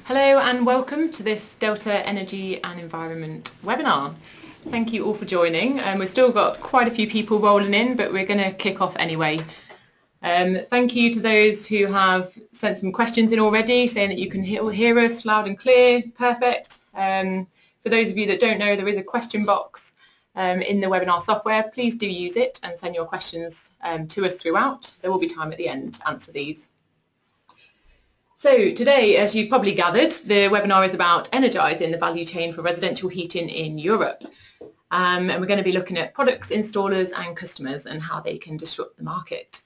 Hello and welcome to this Delta Energy and Environment webinar. Thank you all for joining. We've still got quite a few people rolling in, but we're going to kick off anyway. Thank you to those who have sent some questions in already, saying that you can hear us loud and clear. Perfect. For those of you that don't know, there is a question box in the webinar software. Please do use it and send your questions to us throughout. There will be time at the end to answer these. So today, as you've probably gathered, the webinar is about energising the value chain for residential heating in Europe. And we're going to be looking at products, installers and customers and how they can disrupt the market.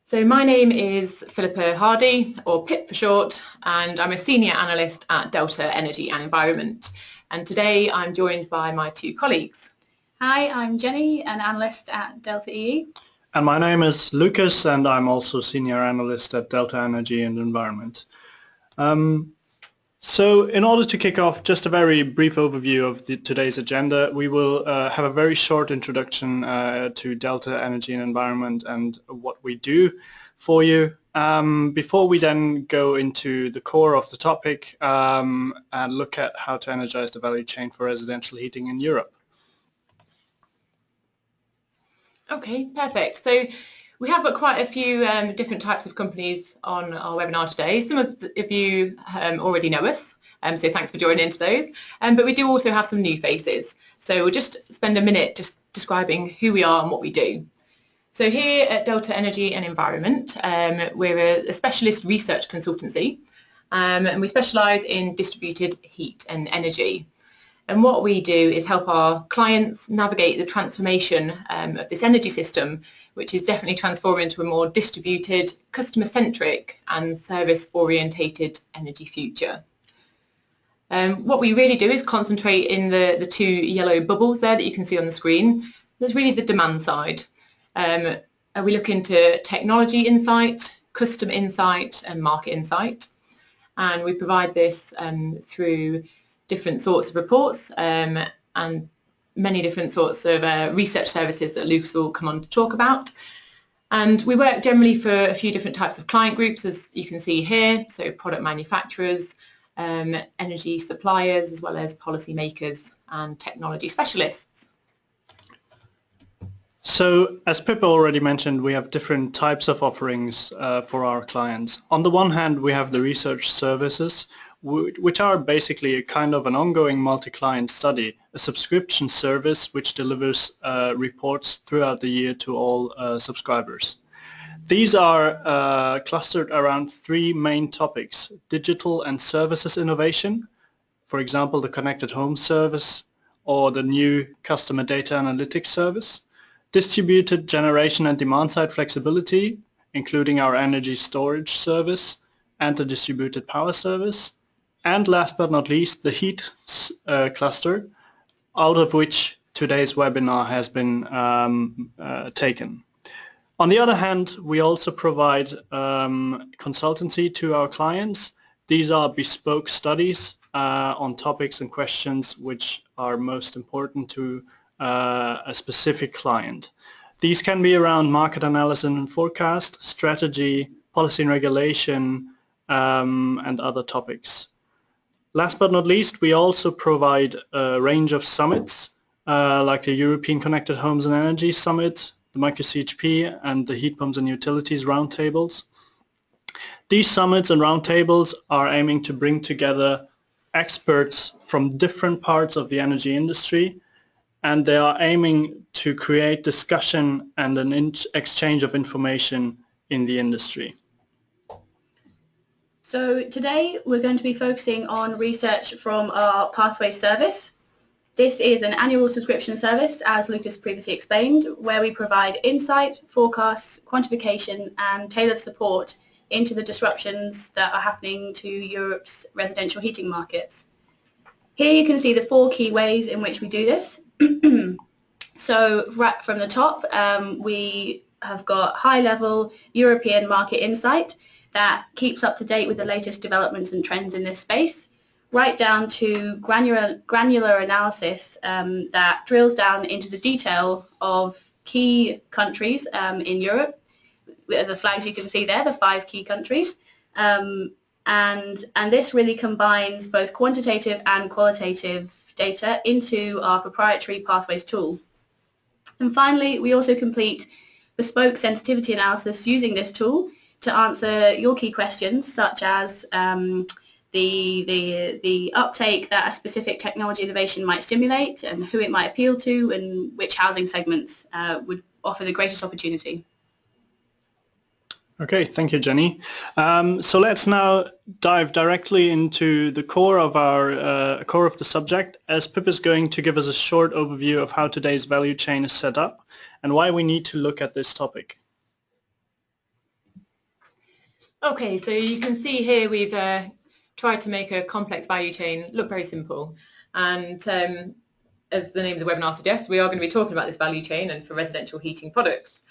So my name is Philippa Hardy, or Pip for short, and I'm a senior analyst at Delta Energy and Environment. And today I'm joined by my two colleagues. Hi, I'm Jenny, an analyst at Delta EE. And my name is Lucas, and I'm also Senior Analyst at Delta Energy and Environment. So in order to kick off, just a very brief overview of today's agenda. We will have a very short introduction to Delta Energy and Environment and what we do for you. Before we then go into the core of the topic and look at how to energize the value chain for residential heating in Europe. Okay, perfect. So we have got quite a few different types of companies on our webinar today. Some of you already know us, so thanks for joining into those. But we do also have some new faces. So we'll just spend a minute just describing who we are and what we do. So here at Delta Energy and Environment, we're a specialist research consultancy, and we specialise in distributed heat and energy. And what we do is help our clients navigate the transformation of this energy system, which is definitely transforming into a more distributed, customer-centric and service-orientated energy future. What we really do is concentrate in the two yellow bubbles there that you can see on the screen. There's really the demand side. We look into technology insight, customer insight and market insight. And we provide this through different sorts of reports and many different sorts of research services that Lucas will come on to talk about. And we work generally for a few different types of client groups, as you can see here, so product manufacturers, energy suppliers, as well as policymakers and technology specialists. So, as Pippa already mentioned, we have different types of offerings for our clients. On the one hand, we have the research services, which are basically a kind of an ongoing multi-client study, a subscription service which delivers reports throughout the year to all subscribers. These are clustered around three main topics: digital and services innovation, for example the connected home service or the new customer data analytics service; distributed generation and demand side flexibility, including our energy storage service and the distributed power service; and last but not least, the heat cluster, out of which today's webinar has been taken. On the other hand, we also provide consultancy to our clients. These are bespoke studies on topics and questions which are most important to a specific client. These can be around market analysis and forecast, strategy, policy and regulation, and other topics. Last but not least, we also provide a range of summits like the European Connected Homes and Energy Summit, the Micro-CHP and the Heat Pumps and Utilities Roundtables. These summits and roundtables are aiming to bring together experts from different parts of the energy industry, and they are aiming to create discussion and an exchange of information in the industry. So today we're going to be focusing on research from our Pathway service. This is an annual subscription service, as Lucas previously explained, where we provide insight, forecasts, quantification and tailored support into the disruptions that are happening to Europe's residential heating markets. Here you can see the four key ways in which we do this. So right from the top, we have got high-level European market insight that keeps up to date with the latest developments and trends in this space, right down to granular analysis that drills down into the detail of key countries in Europe. The flags you can see there, the 5 key countries, And this really combines both quantitative and qualitative data into our proprietary Pathways tool. And finally, we also complete bespoke sensitivity analysis using this tool to answer your key questions, such as the uptake that a specific technology innovation might stimulate and who it might appeal to and which housing segments would offer the greatest opportunity. Okay, thank you, Jenny. So let's now dive directly into the core of our core of the subject, as Pip is going to give us a short overview of how today's value chain is set up and why we need to look at this topic. Okay, so you can see here we've tried to make a complex value chain look very simple, and as the name of the webinar suggests, we are going to be talking about this value chain and for residential heating products.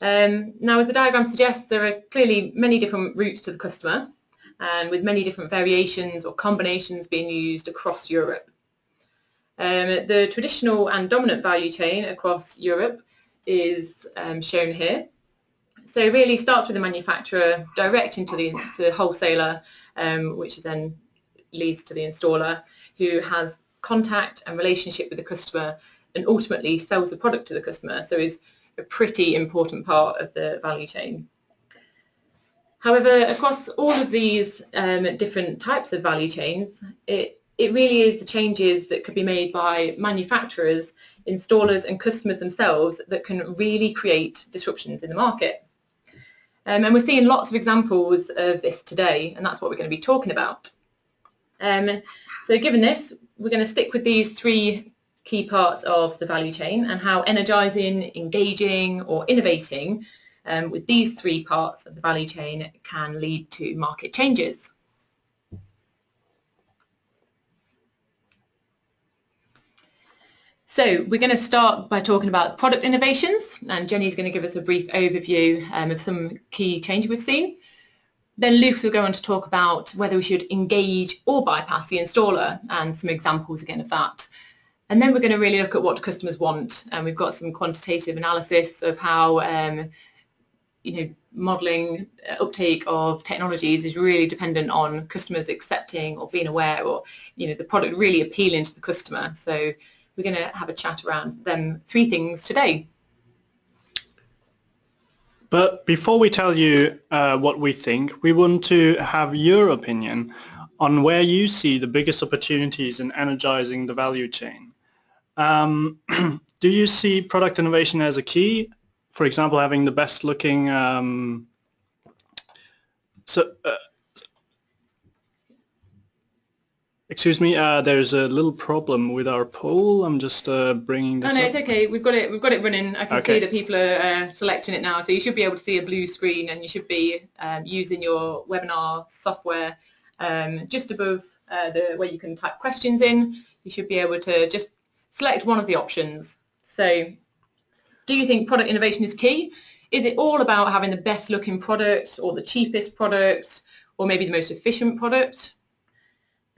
Now, as the diagram suggests, there are clearly many different routes to the customer, and with many different variations or combinations being used across Europe. The traditional and dominant value chain across Europe is shown here. So it really starts with the manufacturer direct into the wholesaler, which then leads to the installer, who has contact and relationship with the customer and ultimately sells the product to the customer. So is a pretty important part of the value chain. However, across all of these different types of value chains, it really is the changes that could be made by manufacturers, installers and customers themselves that can really create disruptions in the market. And we're seeing lots of examples of this today, and that's what we're going to be talking about. So given this, we're going to stick with these three key parts of the value chain and how energizing, engaging or innovating with these three parts of the value chain can lead to market changes. So we're going to start by talking about product innovations, and Jenny's going to give us a brief overview of some key changes we've seen. Then Lucas will go on to talk about whether we should engage or bypass the installer and some examples again of that. And then we're going to really look at what customers want, and we've got some quantitative analysis of how modelling uptake of technologies is really dependent on customers accepting or being aware, or the product really appealing to the customer. So we're going to have a chat around them three things today. But before we tell you what we think, we want to have your opinion on where you see the biggest opportunities in energizing the value chain. Do you see product innovation as a key? For example, having the best looking excuse me, there's a little problem with our poll. I'm just bringing this up. No, it's okay. We've got it running. I can see that people are selecting it now, so you should be able to see a blue screen, and you should be using your webinar software just above where you can type questions in. You should be able to just select one of the options. So, do you think product innovation is key? Is it all about having the best looking product or the cheapest product or maybe the most efficient product?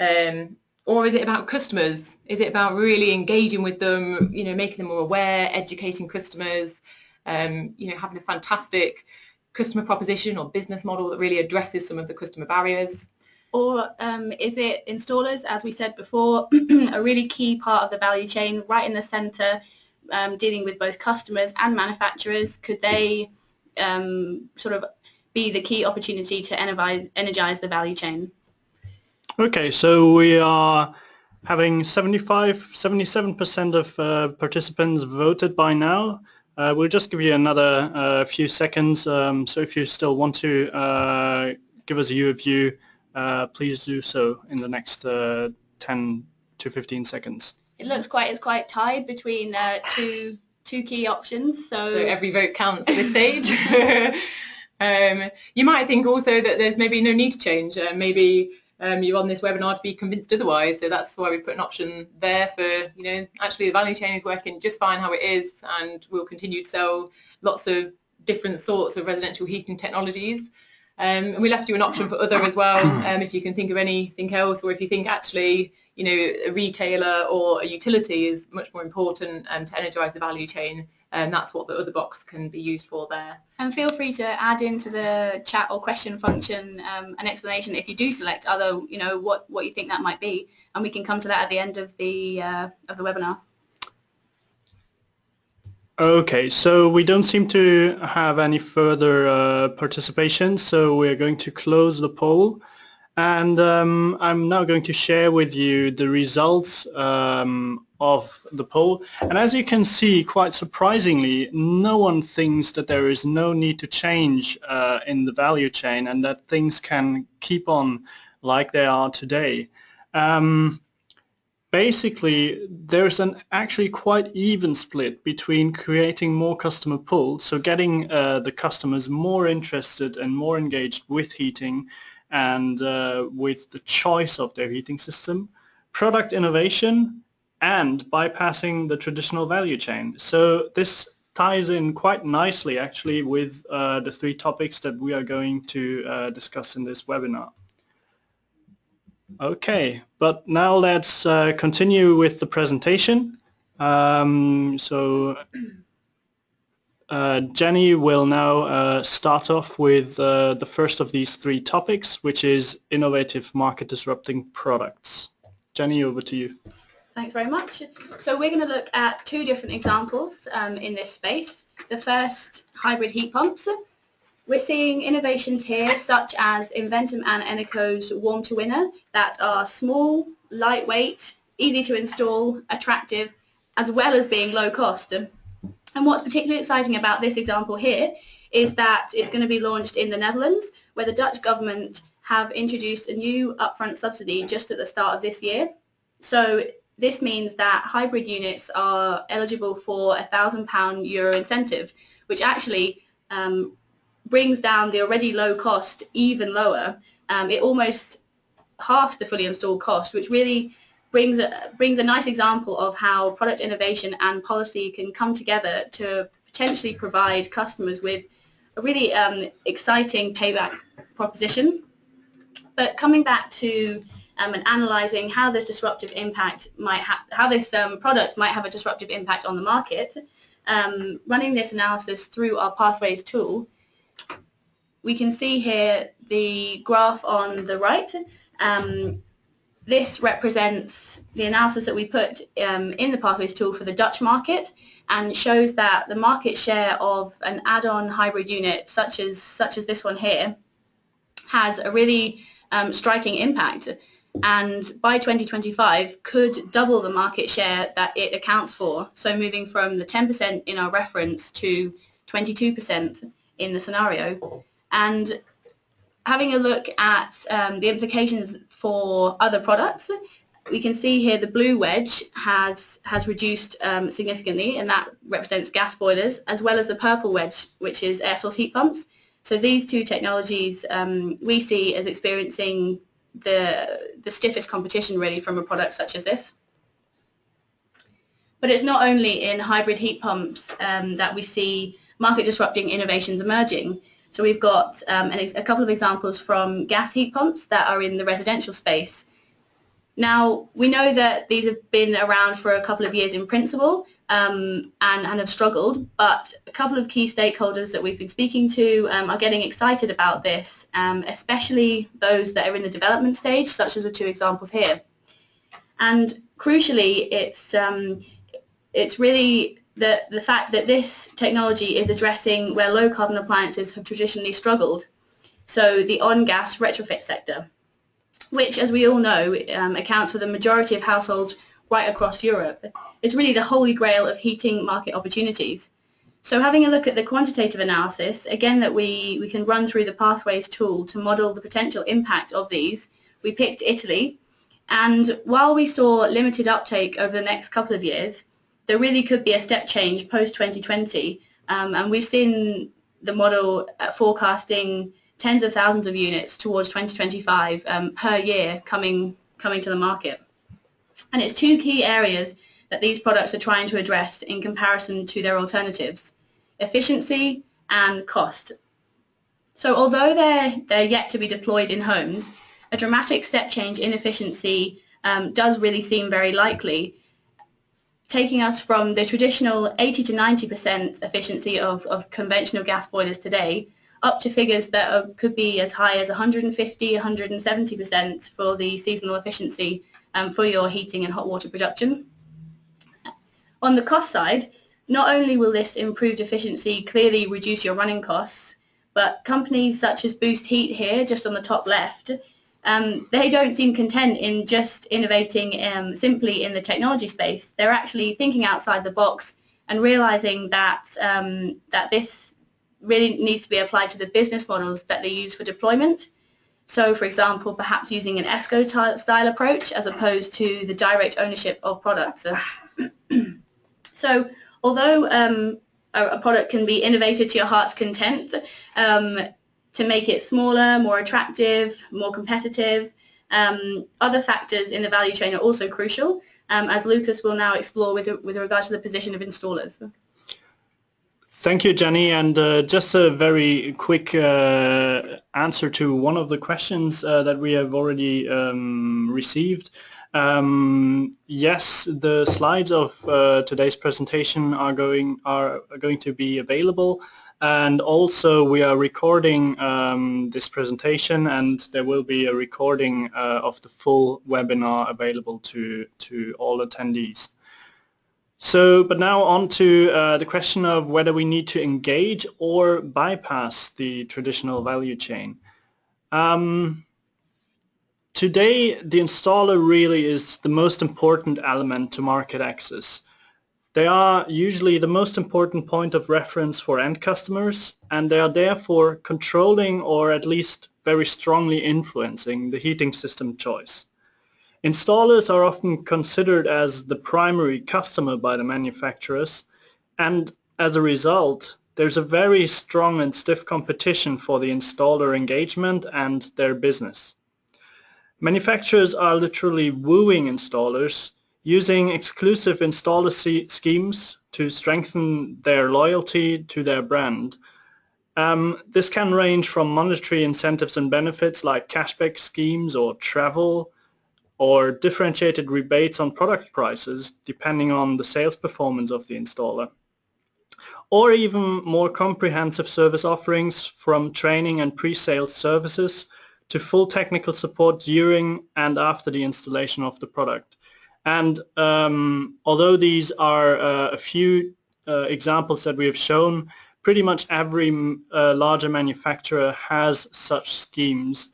Or is it about customers? Is it about really engaging with them, making them more aware, educating customers, having a fantastic customer proposition or business model that really addresses some of the customer barriers? Or is it installers, as we said before, a really key part of the value chain, right in the centre, dealing with both customers and manufacturers? Could they sort of be the key opportunity to energize the value chain? Okay, so we are having 77% of participants voted by now. We'll just give you another few seconds, so if you still want to give us your view, please do so in the next 10 to 15 seconds. It looks it's quite tied between two key options. So every vote counts at this stage. You might think also that there's maybe no need to change. Maybe you're on this webinar to be convinced otherwise. So that's why we put an option there for, actually the value chain is working just fine how it is, and we'll continue to sell lots of different sorts of residential heating technologies. And we left you an option for other as well, if you can think of anything else, or if you think actually, you know, a retailer or a utility is much more important to energise the value chain, and that's what the other box can be used for there. And feel free to add into the chat or question function an explanation if you do select other, you know, what you think that might be, and we can come to that at the end of the webinar. Okay, so we don't seem to have any further participation, so we're going to close the poll. And I'm now going to share with you the results of the poll. And as you can see, quite surprisingly, no one thinks that there is no need to change in the value chain and that things can keep on like they are today. Basically, there's an actually quite even split between creating more customer pull, so getting the customers more interested and more engaged with heating and with the choice of their heating system, product innovation, and bypassing the traditional value chain. So this ties in quite nicely actually with the three topics that we are going to discuss in this webinar. Okay, but now let's continue with the presentation. Jenny will now start off with the first of these three topics, which is innovative market disrupting products. Jenny, over to you. Thanks very much. So we're going to look at two different examples in this space. The first, hybrid heat pumps. We're seeing innovations here such as Inventum and Eneco's Warm to Winner that are small, lightweight, easy to install, attractive, as well as being low cost. And what's particularly exciting about this example here is that it's going to be launched in the Netherlands, where the Dutch government have introduced a new upfront subsidy just at the start of this year. So this means that hybrid units are eligible for a €1,000 incentive, which actually brings down the already low cost even lower. It almost halves the fully installed cost, which really brings a nice example of how product innovation and policy can come together to potentially provide customers with a really exciting payback proposition. But coming back to and analysing how this disruptive impact how this product might have a disruptive impact on the market, running this analysis through our Pathways tool, we can see here the graph on the right. This represents the analysis that we put in the Pathways tool for the Dutch market, and shows that the market share of an add-on hybrid unit such as this one here has a really striking impact, and by 2025 could double the market share that it accounts for, so moving from the 10% in our reference to 22% in the scenario. And having a look at the implications for other products, we can see here the blue wedge has reduced significantly, and that represents gas boilers, as well as the purple wedge, which is air source heat pumps. So these two technologies we see as experiencing the stiffest competition really from a product such as this. But it's not only in hybrid heat pumps that we see market disrupting innovations emerging. So we've got a couple of examples from gas heat pumps that are in the residential space. Now, we know that these have been around for a couple of years in principle and have struggled, but a couple of key stakeholders that we've been speaking to are getting excited about this, especially those that are in the development stage, such as the two examples here. And crucially, it's really the fact that this technology is addressing where low carbon appliances have traditionally struggled, so the on-gas retrofit sector, which, as we all know, accounts for the majority of households right across Europe. It's really the holy grail of heating market opportunities. So having a look at the quantitative analysis, again, that we can run through the Pathways tool to model the potential impact of these, we picked Italy. And while we saw limited uptake over the next couple of years, there really could be a step change post-2020. And we've seen the model forecasting tens of thousands of units towards 2025 per year coming to the market. And it's two key areas that these products are trying to address in comparison to their alternatives: efficiency and cost. So although they're yet to be deployed in homes, a dramatic step change in efficiency does really seem very likely, taking us from the traditional 80 to 90% efficiency of conventional gas boilers today up to figures that could be as high as 150, 170% for the seasonal efficiency for your heating and hot water production. On the cost side, not only will this improved efficiency clearly reduce your running costs, but companies such as Boost Heat here, just on the top left, they don't seem content in just innovating simply in the technology space. They're actually thinking outside the box and realizing that, that this really needs to be applied to the business models that they use for deployment. So, for example, perhaps using an ESCO style approach as opposed to the direct ownership of products. So although a product can be innovated to your heart's content, to make it smaller, more attractive, more competitive, other factors in the value chain are also crucial, as Lucas will now explore with regard to the position of installers. Thank you, Jenny, and just a very quick answer to one of the questions that we have already received. Yes, the slides of today's presentation are going to be available, and also we are recording this presentation, and there will be a recording of the full webinar available to all attendees. So, but now on to the question of whether we need to engage or bypass the traditional value chain. Today, the installer really is the most important element to market access. They are usually the most important point of reference for end customers, and they are therefore controlling or at least very strongly influencing the heating system choice. Installers are often considered as the primary customer by the manufacturers, and as a result, there's a very strong and stiff competition for the installer engagement and their business. Manufacturers are literally wooing installers, using exclusive installer schemes to strengthen their loyalty to their brand. This can range from monetary incentives and benefits like cashback schemes or travel, or differentiated rebates on product prices depending on the sales performance of the installer, or even more comprehensive service offerings from training and pre-sales services to full technical support during and after the installation of the product. And although these are a few examples that we have shown, pretty much every larger manufacturer has such schemes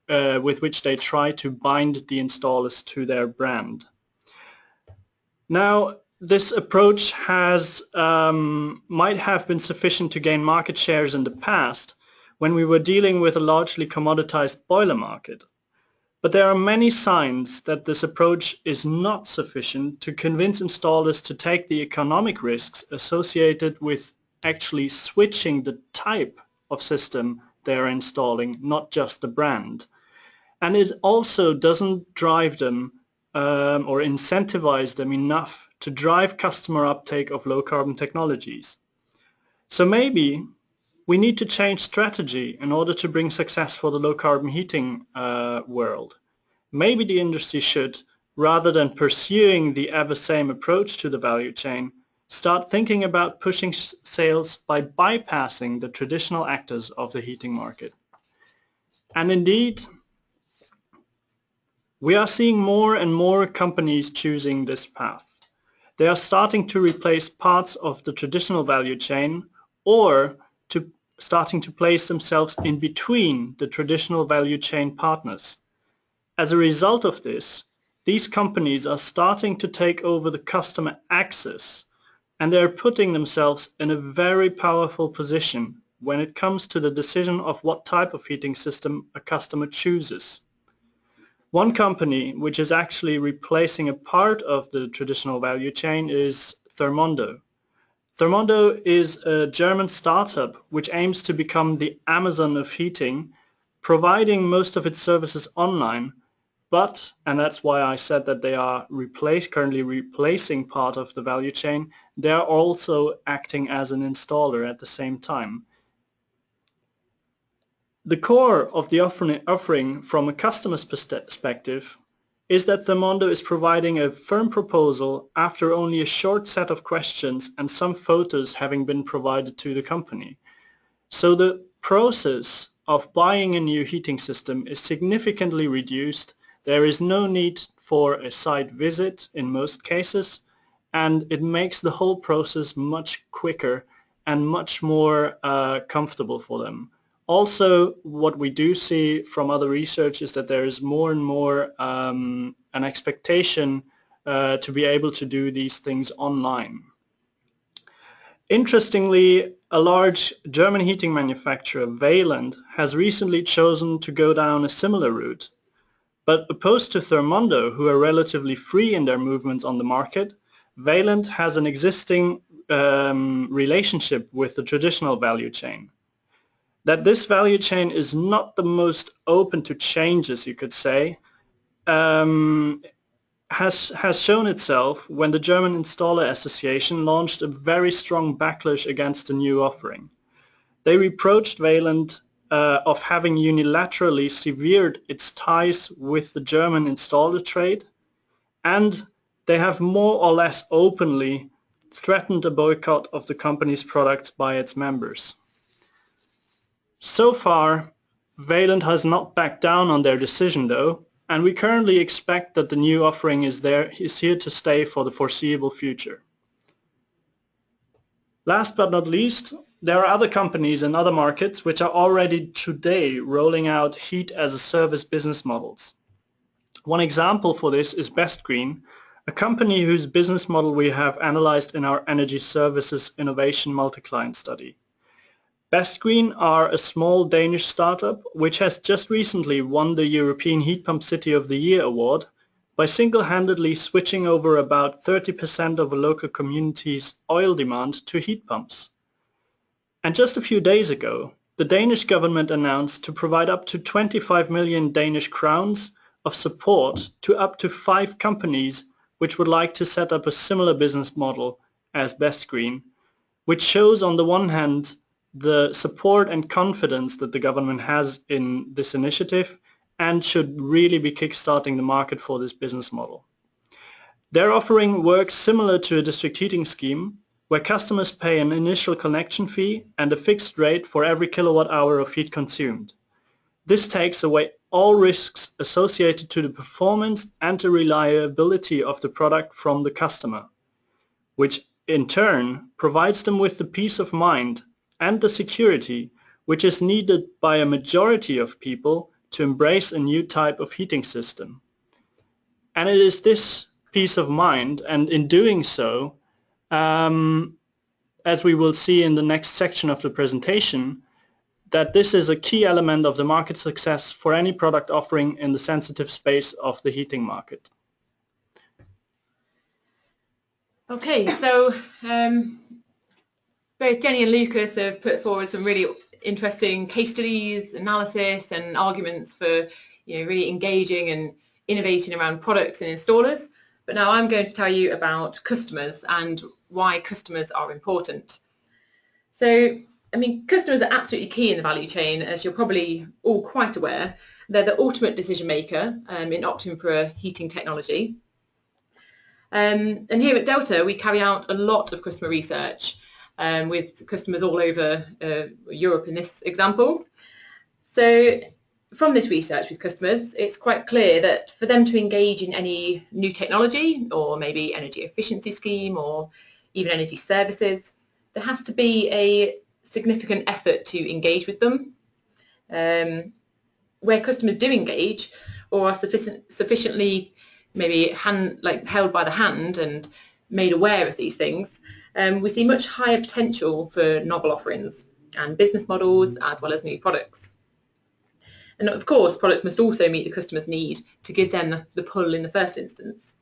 with which they try to bind the installers to their brand. Now, this approach might have been sufficient to gain market shares in the past when we were dealing with a largely commoditized boiler market. But there are many signs that this approach is not sufficient to convince installers to take the economic risks associated with actually switching the type of system they are installing, not just the brand. And it also doesn't drive them or incentivize them enough to drive customer uptake of low carbon technologies. So maybe we need to change strategy in order to bring success for the low carbon heating world. Maybe the industry should, rather than pursuing the ever same approach to the value chain, start thinking about pushing sales by bypassing the traditional actors of the heating market. And indeed, we are seeing more and more companies choosing this path. They are starting to replace parts of the traditional value chain, or starting to place themselves in between the traditional value chain partners. As a result of this, these companies are starting to take over the customer access, and they are putting themselves in a very powerful position when it comes to the decision of what type of heating system a customer chooses. One company which is actually replacing a part of the traditional value chain is Thermondo. Thermondo is a German startup which aims to become the Amazon of heating, providing most of its services online, but, and that's why I said that they are currently replacing part of the value chain, they are also acting as an installer at the same time. The core of the offering from a customer's perspective is that Thermondo is providing a firm proposal after only a short set of questions and some photos having been provided to the company. So the process of buying a new heating system is significantly reduced. There is no need for a site visit in most cases, and it makes the whole process much quicker and much more comfortable for them. Also, what we do see from other research is that there is more and more an expectation to be able to do these things online. Interestingly, a large German heating manufacturer, Vaillant, has recently chosen to go down a similar route. But opposed to Thermondo, who are relatively free in their movements on the market, Vaillant has an existing relationship with the traditional value chain. That this value chain is not the most open to changes, you could say, has shown itself when the German Installer Association launched a very strong backlash against the new offering. They reproached Vaillant of having unilaterally severed its ties with the German installer trade, and they have more or less openly threatened a boycott of the company's products by its members. So far, Vaillant has not backed down on their decision though, and we currently expect that the new offering is here to stay for the foreseeable future. Last but not least, there are other companies in other markets which are already today rolling out heat-as-a-service business models. One example for this is Best Green, a company whose business model we have analyzed in our Energy Services Innovation Multi-Client study. Best Green are a small Danish startup which has just recently won the European Heat Pump City of the Year award by single-handedly switching over about 30% of a local community's oil demand to heat pumps. And just a few days ago, the Danish government announced to provide up to 25 million Danish crowns of support to up to 5 companies which would like to set up a similar business model as Best Green, which shows on the one hand the support and confidence that the government has in this initiative and should really be kickstarting the market for this business model. Their offering works similar to a district heating scheme where customers pay an initial connection fee and a fixed rate for every kilowatt hour of heat consumed. This takes away all risks associated to the performance and the reliability of the product from the customer, which in turn provides them with the peace of mind and the security which is needed by a majority of people to embrace a new type of heating system. And it is this peace of mind, and in doing so, as we will see in the next section of the presentation, that this is a key element of the market success for any product offering in the sensitive space of the heating market. Okay, so both Jenny and Lucas have put forward some really interesting case studies, analysis and arguments for really engaging and innovating around products and installers. But now I'm going to tell you about customers and why customers are important. So, I mean, customers are absolutely key in the value chain, as you're probably all quite aware. They're the ultimate decision maker in opting for a heating technology. And here at Delta, we carry out a lot of customer research with customers all over Europe in this example. So from this research with customers, it's quite clear that for them to engage in any new technology or maybe energy efficiency scheme or even energy services, there has to be a significant effort to engage with them. Where customers do engage or are sufficiently maybe held by the hand and made aware of these things, we see much higher potential for novel offerings and business models as well as new products. And of course, products must also meet the customer's need to give them the pull in the first instance.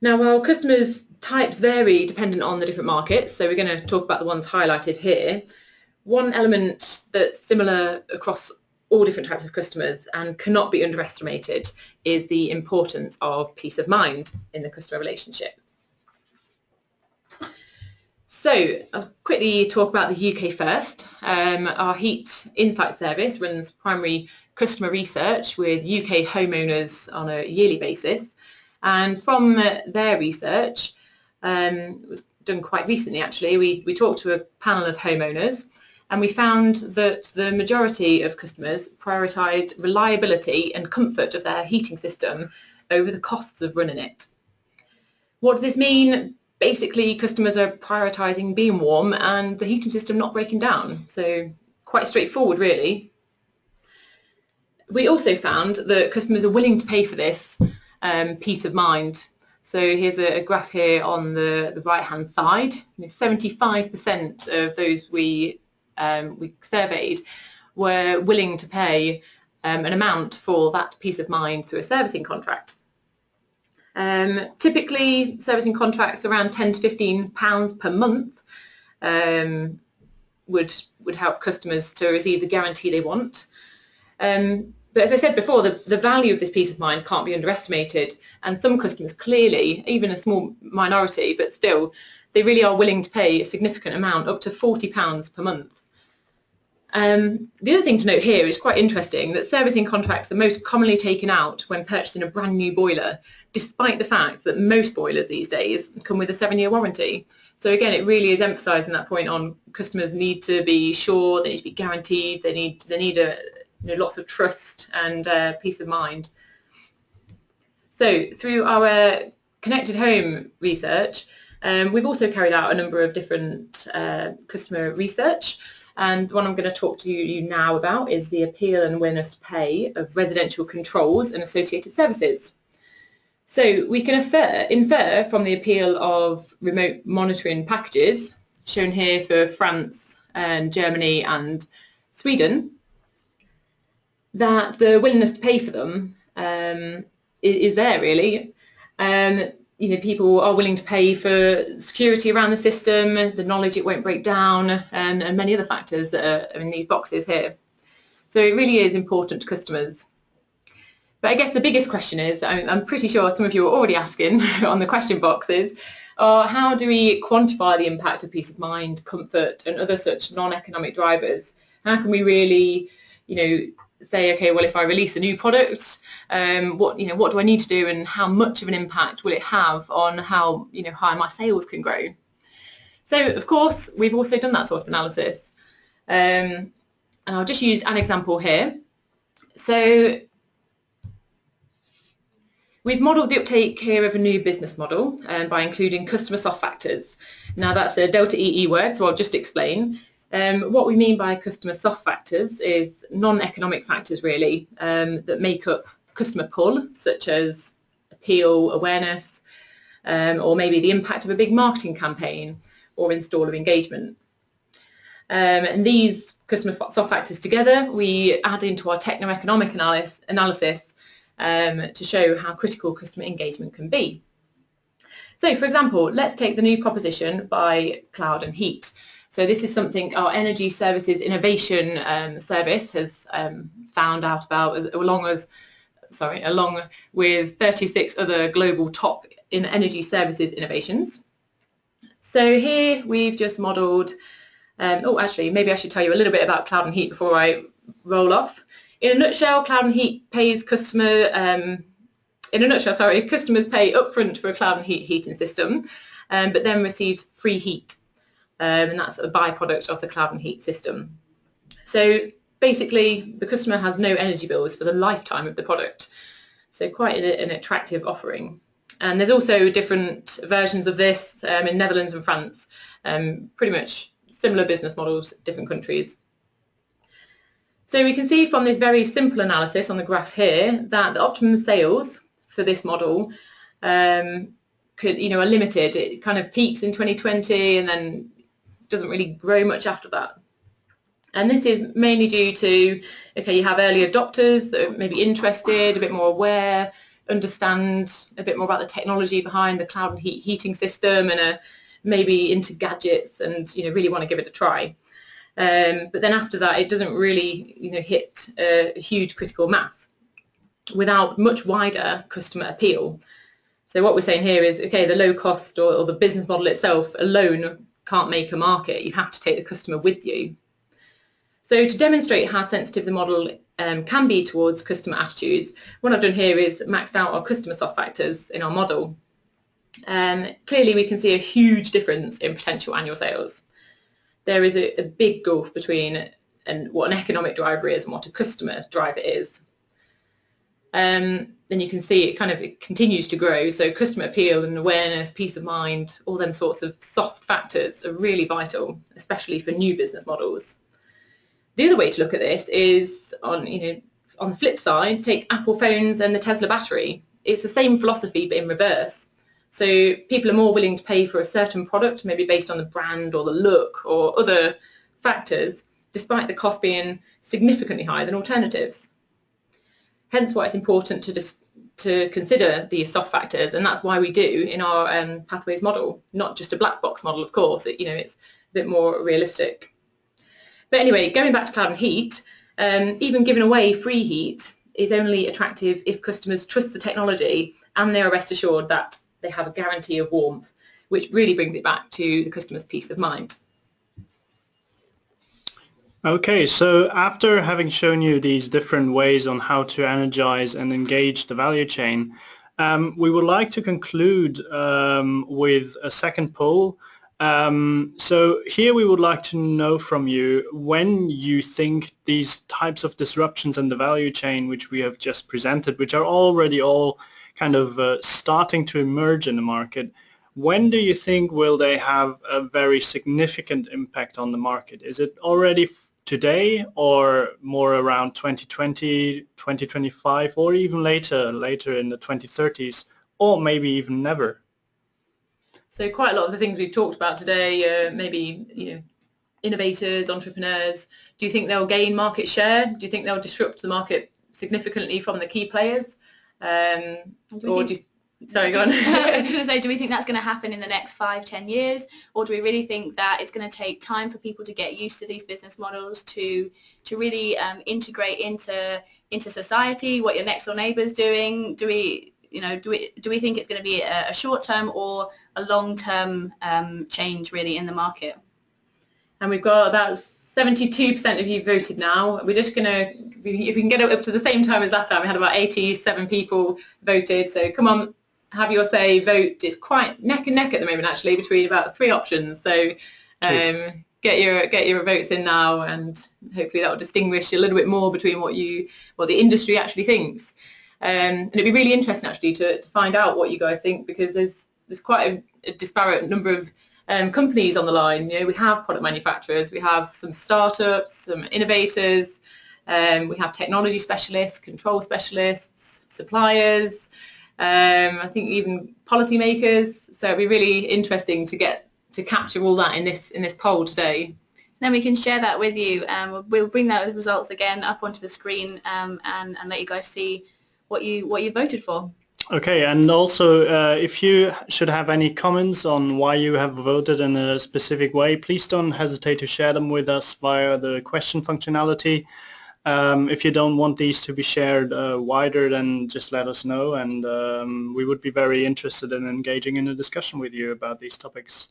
Now, while customers' types vary dependent on the different markets, so we're going to talk about the ones highlighted here, one element that's similar across all different types of customers and cannot be underestimated is the importance of peace of mind in the customer relationship. So I'll quickly talk about the UK first. Our Heat Insight service runs primary customer research with UK homeowners on a yearly basis, and from their research, it was done quite recently actually, we talked to a panel of homeowners and we found that the majority of customers prioritised reliability and comfort of their heating system over the costs of running it. What does this mean? Basically, customers are prioritising being warm and the heating system not breaking down. So quite straightforward, really. We also found that customers are willing to pay for this peace of mind. So here's a graph here on the right-hand side. 75% of those we surveyed were willing to pay an amount for that peace of mind through a servicing contract. Typically, servicing contracts around £10 to £15 per month would help customers to receive the guarantee they want. But as I said before, the value of this peace of mind can't be underestimated, and some customers clearly, even a small minority, but still, they really are willing to pay a significant amount, up to £40 per month. The other thing to note here is quite interesting that servicing contracts are most commonly taken out when purchasing a brand new boiler, despite the fact that most boilers these days come with a 7-year warranty. So again, it really is emphasising that point on customers need to be sure, they need to be guaranteed, they need lots of trust and peace of mind. So through our connected home research, we've also carried out a number of different customer research. And the one I'm going to talk to you now about is the appeal and willingness to pay of residential controls and associated services. So we can infer from the appeal of remote monitoring packages, shown here for France and Germany and Sweden, that the willingness to pay for them is there really. People are willing to pay for security around the system, the knowledge it won't break down, and many other factors that are in these boxes here. So it really is important to customers. But I guess the biggest question is, I'm pretty sure some of you are already asking on the question boxes, how do we quantify the impact of peace of mind, comfort, and other such non-economic drivers? How can we really, say, okay, well, if I release a new product, what do I need to do, and how much of an impact will it have on how high my sales can grow? So of course we've also done that sort of analysis, and I'll just use an example here. So we've modelled the uptake here of a new business model by including customer soft factors. Now that's a delta EE word, so I'll just explain. What we mean by customer soft factors is non-economic factors really that make up customer pull, such as appeal, awareness, or maybe the impact of a big marketing campaign or install of engagement. And these customer soft factors together we add into our techno-economic analysis to show how critical customer engagement can be. So for example, let's take the new proposition by Cloud and Heat. So this is something our Energy Services Innovation Service has found out about, along with 36 other global top in energy services innovations. So here we've just modelled, actually maybe I should tell you a little bit about Cloud and Heat before I roll off. In a nutshell, Cloud and Heat pays customers pay upfront for a Cloud and Heat heating system, but then receives free heat. And that's a byproduct of the Cloud and Heat system. So basically the customer has no energy bills for the lifetime of the product. So quite an attractive offering. And there's also different versions of this in Netherlands and France, pretty much similar business models, different countries. So we can see from this very simple analysis on the graph here that the optimum sales for this model are limited. It kind of peaks in 2020 and then doesn't really grow much after that. And this is mainly due to, okay, you have early adopters that are maybe interested, a bit more aware, understand a bit more about the technology behind the Cloud and Heat heating system, and are maybe into gadgets and really want to give it a try. But then after that, it doesn't really hit a huge critical mass without much wider customer appeal. So what we're saying here is, okay, the low cost or the business model itself alone can't make a market. You have to take the customer with you. So to demonstrate how sensitive the model can be towards customer attitudes, what I've done here is maxed out our customer soft factors in our model. Clearly we can see a huge difference in potential annual sales. There is a big gulf between what an economic driver is and what a customer driver is. Then you can see it continues to grow. So customer appeal and awareness, peace of mind, all them sorts of soft factors are really vital, especially for new business models. The other way to look at this is on the flip side, take Apple phones and the Tesla battery. It's the same philosophy but in reverse. So people are more willing to pay for a certain product, maybe based on the brand or the look or other factors, despite the cost being significantly higher than alternatives. Hence why it's important to consider these soft factors, and that's why we do in our Pathways model, not just a black box model, of course. It's a bit more realistic. But anyway, going back to cloud and heat, even giving away free heat is only attractive if customers trust the technology and they are rest assured that they have a guarantee of warmth, which really brings it back to the customer's peace of mind. Okay, so after having shown you these different ways on how to energize and engage the value chain, we would like to conclude with a second poll. So here we would like to know from you when you think these types of disruptions in the value chain, which we have just presented, which are already all kind of starting to emerge in the market, when do you think will they have a very significant impact on the market? Is it already today, or more around 2020, 2025, or even later in the 2030s, or maybe even never? So quite a lot of the things we've talked about today, maybe innovators, entrepreneurs, do you think they'll gain market share? Do you think they'll disrupt the market significantly from the key players? Sorry, go on. I was going to say, do we think that's going to happen in the next 5-10 years, or do we really think that it's going to take time for people to get used to these business models, to really integrate into society, what your next door neighbour's doing? Do we think it's going to be a short-term or a long-term change really in the market? And we've got about 72% of you voted now. We're just going to, if we can get it up to the same time as last time, we had about 87 people voted. So come on, have your say, vote. It's quite neck and neck at the moment actually between about 3 options. So get your votes in now, and hopefully that will distinguish a little bit more between what the industry actually thinks. And it'd be really interesting actually to find out what you guys think, because there's quite a disparate number of companies on the line. We have product manufacturers, we have some startups, some innovators, we have technology specialists, control specialists, suppliers, I think even policymakers. So it'd be really interesting to capture all that in this poll today. Then we can share that with you. We'll bring that results again up onto the screen and let you guys see what you voted for. Okay, and also if you should have any comments on why you have voted in a specific way, please don't hesitate to share them with us via the question functionality. If you don't want these to be shared wider, then just let us know, and we would be very interested in engaging in a discussion with you about these topics.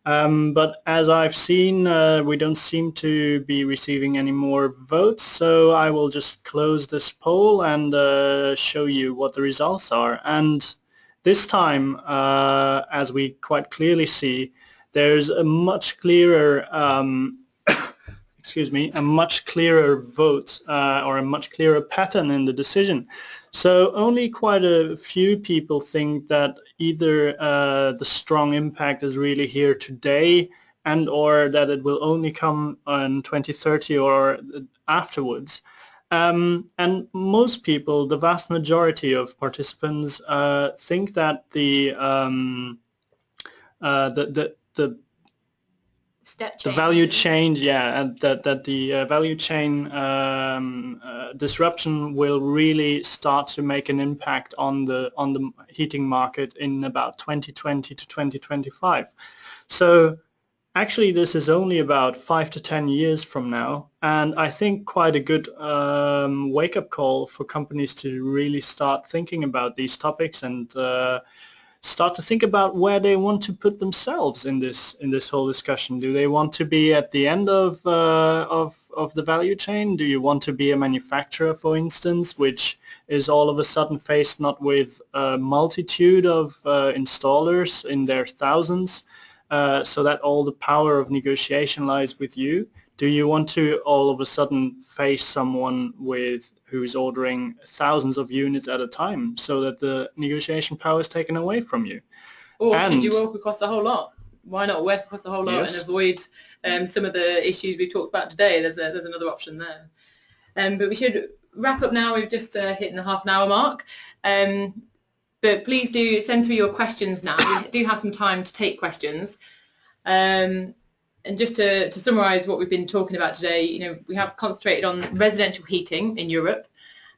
But as I've seen, we don't seem to be receiving any more votes, so I will just close this poll and show you what the results are. And this time, as we quite clearly see, there's a much clearer a much clearer vote or a much clearer pattern in the decision. So only quite a few people think that either the strong impact is really here today, and or that it will only come in 2030 or afterwards. And most people, the vast majority of participants, think that the value change, and that the value chain disruption will really start to make an impact on the heating market in about 2020 to 2025. So actually this is only about 5 to 10 years from now, and I think quite a good wake-up call for companies to really start thinking about these topics and start to think about where they want to put themselves in this whole discussion. Do they want to be at the end of the value chain? Do you want to be a manufacturer, for instance, which is all of a sudden faced not with a multitude of installers in their thousands, so that all the power of negotiation lies with you? Do you want to all of a sudden face someone who's ordering thousands of units at a time, so that the negotiation power is taken away from you? Or should you work across the whole lot? Why not work across the whole lot and avoid some of the issues we talked about today? There's another option there. But we should wrap up now. We've just hit the half an hour mark. But please do send through your questions now. We do have some time to take questions. And just to summarise what we've been talking about today, we have concentrated on residential heating in Europe,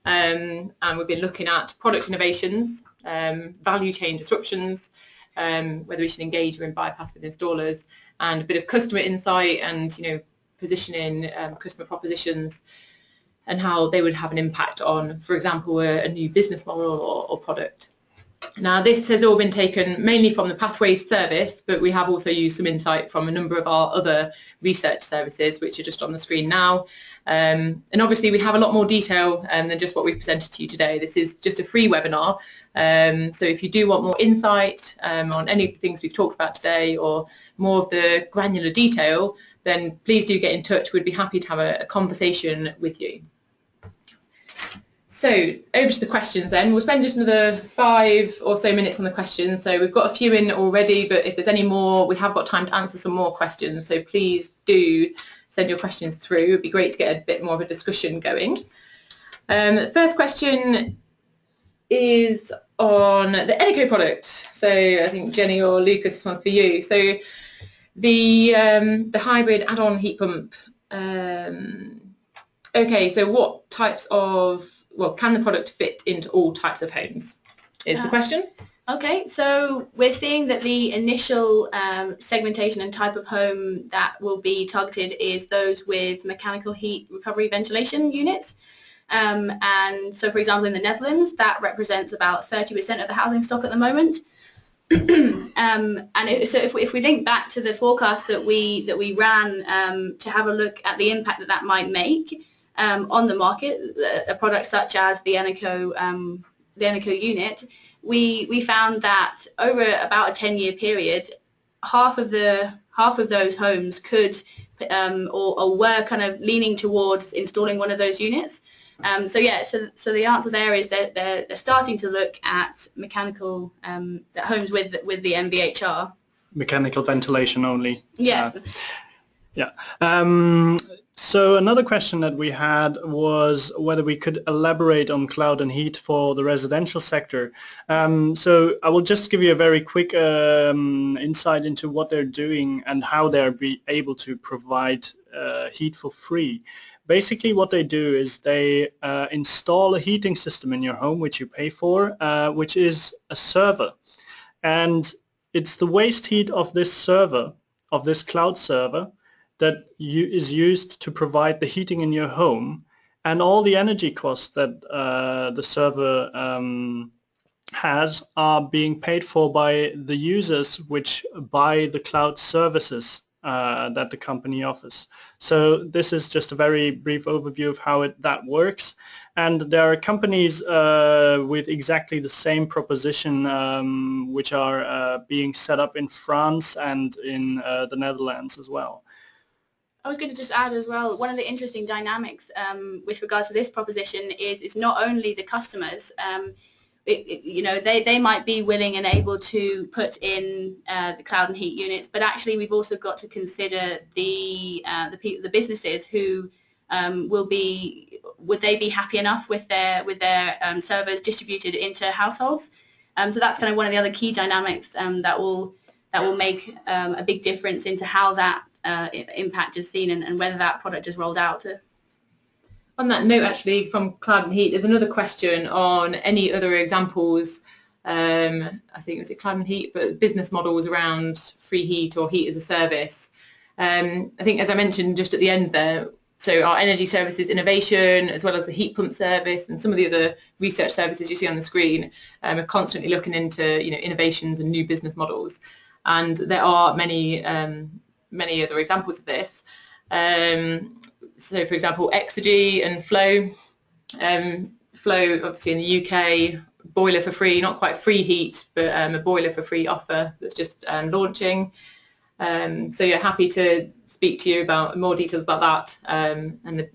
and we've been looking at product innovations, value chain disruptions, whether we should engage or in bypass with installers, and a bit of customer insight and positioning customer propositions and how they would have an impact on, for example, a new business model or product. Now, this has all been taken mainly from the Pathways service, but we have also used some insight from a number of our other research services, which are just on the screen now. And obviously, we have a lot more detail than just what we've presented to you today. This is just a free webinar. So if you do want more insight on any of the things we've talked about today or more of the granular detail, then please do get in touch. We'd be happy to have a conversation with you. So over to the questions then. We'll spend just another 5 or so minutes on the questions. So we've got a few in already, but if there's any more, we have got time to answer some more questions. So please do send your questions through. It'd be great to get a bit more of a discussion going. The first question is on the Eneco product. So I think Jenny or Lucas, this one for you. So the hybrid add-on heat pump. Okay, so what types of can the product fit into all types of homes, is the question. Okay, so we're seeing that the initial segmentation and type of home that will be targeted is those with mechanical heat recovery ventilation units. And so, for example, in the Netherlands, that represents about 30% of the housing stock at the moment. So if we link back to the forecast that we ran to have a look at the impact that might make on the market, a product such as the Eneco unit, we found that over about a 10-year period, half of those homes could or were kind of leaning towards installing one of those units. So the answer there is that they're starting to look at mechanical homes with the MVHR. Mechanical ventilation only. Yeah. So another question that we had was whether we could elaborate on cloud and heat for the residential sector. So I will just give you a very quick insight into what they're doing and how they're able to provide heat for free. Basically what they do is they install a heating system in your home, which you pay for, which is a server. And it's the waste heat of this server, of this cloud server, that is used to provide the heating in your home, and all the energy costs that the server has are being paid for by the users which buy the cloud services that the company offers. So this is just a very brief overview of how that works. And there are companies with exactly the same proposition which are being set up in France and in the Netherlands as well. I was going to just add as well, one of the interesting dynamics with regards to this proposition is it's not only the customers, they might be willing and able to put in the cloud and heat units, but actually we've also got to consider the businesses who would they be happy enough with their servers distributed into households? So that's kind of one of the other key dynamics that will make a big difference into how that impact is seen and whether that product is rolled out. On that note, actually, from Cloud and Heat, there's another question on any other examples. I think it was Cloud and Heat, but business models around free heat or heat as a service. I think, as I mentioned just at the end there, So our energy services innovation, as well as the heat pump service and some of the other research services you see on the screen, are constantly looking into innovations and new business models. And there are many other examples of this. So, for example, Exergy and Flow. Flow, obviously in the UK, boiler for free, not quite free heat, but a boiler for free offer that's just launching. So yeah, happy to speak to you about more details about that and the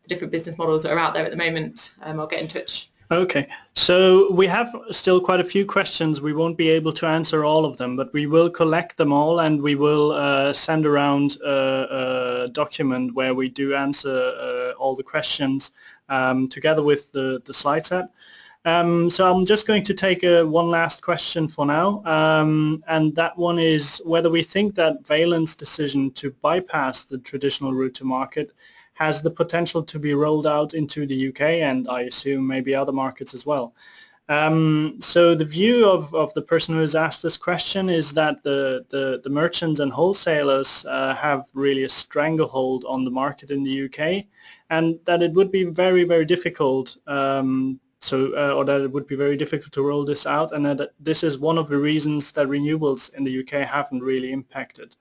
different business models that are out there at the moment. I'll get in touch. Okay, so we have still quite a few questions. We won't be able to answer all of them, but we will collect them all, and we will send around a document where we do answer all the questions together with the slide set. So I'm just going to take one last question for now, and that one is whether we think that Valent's decision to bypass the traditional route to market has the potential to be rolled out into the UK, and I assume maybe other markets as well. So the view of the person who has asked this question is that the merchants and wholesalers have really a stranglehold on the market in the UK, and that it would be very, very difficult or that it would be very difficult to roll this out, and that this is one of the reasons that renewables in the UK haven't really impacted.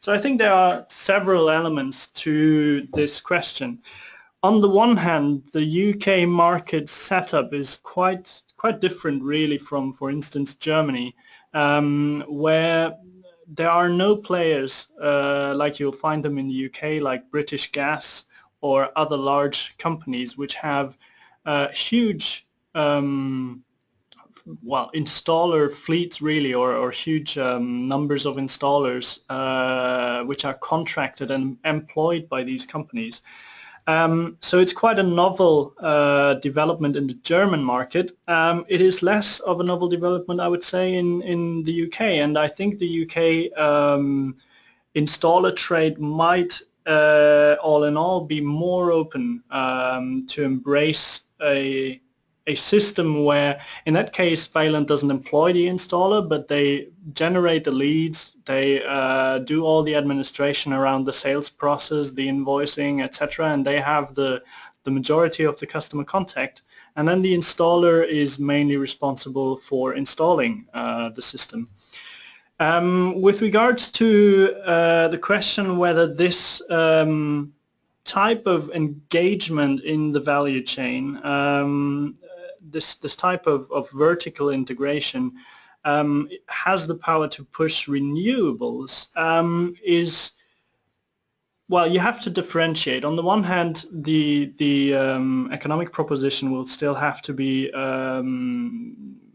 So I think there are several elements to this question. On the one hand, the UK market setup is quite different really from, for instance, Germany, where there are no players like you'll find them in the UK, like British Gas or other large companies which have huge installer fleets really, or huge numbers of installers which are contracted and employed by these companies. So it's quite a novel development in the German market. It is less of a novel development, I would say, in the UK, and I think the UK installer trade might all in all be more open to embrace a system where, in that case, Valent doesn't employ the installer, but they generate the leads, they do all the administration around the sales process, the invoicing, etc., and they have the majority of the customer contact, and then the installer is mainly responsible for installing the system. With regards to the question whether this type of engagement in the value chain, this type of vertical integration has the power to push renewables is, well, you have to differentiate. On the one hand, the economic proposition will still have to be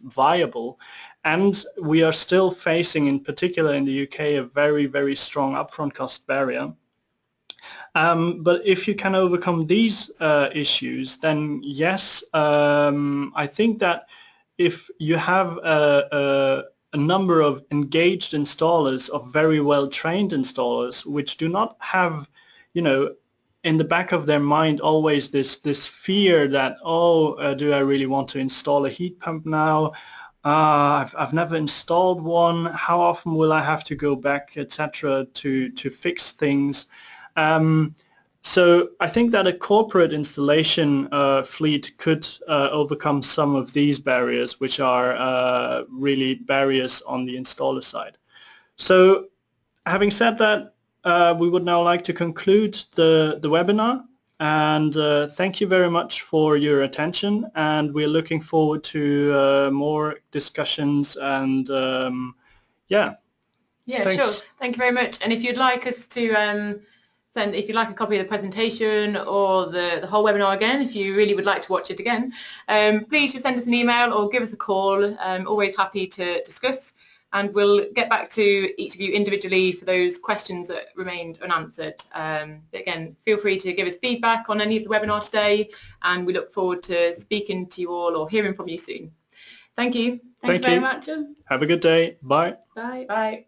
viable, and we are still facing, in particular in the UK, a very, very strong upfront cost barrier. But if you can overcome these issues, then yes, I think that if you have a number of engaged installers, of very well trained installers, which do not have, in the back of their mind always this fear that, do I really want to install a heat pump now? I've never installed one. How often will I have to go back, etc., to fix things? So I think that a corporate installation fleet could overcome some of these barriers, which are really barriers on the installer side. So having said that, we would now like to conclude the webinar, and thank you very much for your attention, and we're looking forward to more discussions, and yeah, thanks. Sure, thank you very much. And if you'd like us to if you'd like a copy of the presentation or the whole webinar again, if you really would like to watch it again, please just send us an email or give us a call. I'm always happy to discuss, and we'll get back to each of you individually for those questions that remained unanswered. Again, feel free to give us feedback on any of the webinar today, and we look forward to speaking to you all or hearing from you soon. Thank you. Thank you very much. Have a good day. Bye. Bye. Bye.